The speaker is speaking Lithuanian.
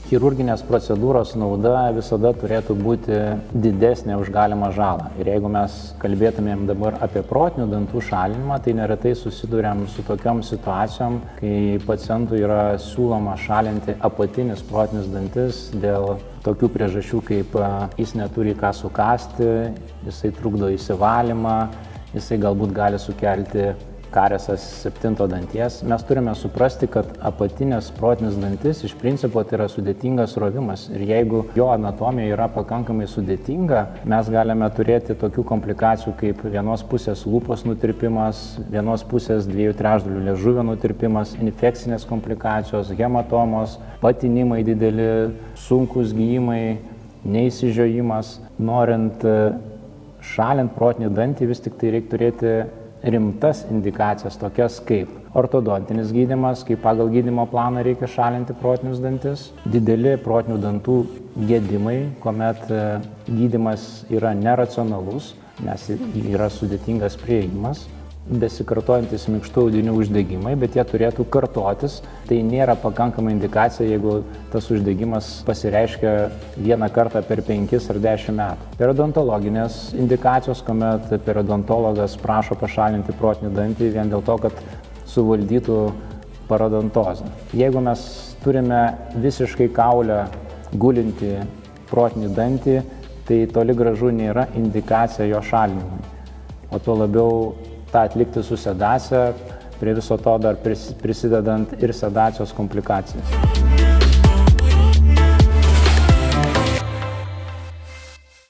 Chirurginės procedūros nauda visada turėtų būti didesnė už galimą žalą. Ir jeigu mes kalbėtumėm dabar apie protinių dantų šalinimą, tai neretai susiduriam su tokiom situacijom, kai pacientui yra siūloma šalinti apatinis protinis dantis dėl tokių priežasčių, kaip jis neturi ką sukasti, jisai trukdo įsivalymą, jisai galbūt gali sukelti kariesas 7 danties. Mes turime suprasti, kad apatinės protinis dantis iš principo tai yra sudėtingas rovimas ir jeigu jo anatomija yra pakankamai sudėtinga, mes galime turėti tokių komplikacijų kaip vienos pusės lūpos nutirpimas, vienos pusės 2/3 liežuvio nutirpimas, infekcinės komplikacijos, hematomos, patinimai dideli, sunkūs gijimai, neįsižiojimas. Norint šalint protinį dantį, vis tik tai reikia turėti rimtas indikacijas, tokias kaip ortodontinis gydymas, kai pagal gydymo planą reikia šalinti protinius dantis, dideli protinių dantų gedimai, kuomet gydymas yra neracionalus, nes yra sudėtingas priėjimas, besikartojantis minkštų audinių uždegimai, bet jie turėtų kartotis. Tai nėra pakankama indikacija, jeigu tas uždegimas pasireiškia vieną kartą per 5 ar 10 metų. Periodontologinės indikacijos, kuomet periodontologas prašo pašalinti protinį dantį vien dėl to, kad suvaldytų parodontozę. Jeigu mes turime visiškai kaulę gulinti protinį dantį, tai toli gražu nėra indikacija jo šalinimui. O tuo labiau tą atlikti su sedacija, prie viso to dar prisidedant ir sedacijos komplikacijas.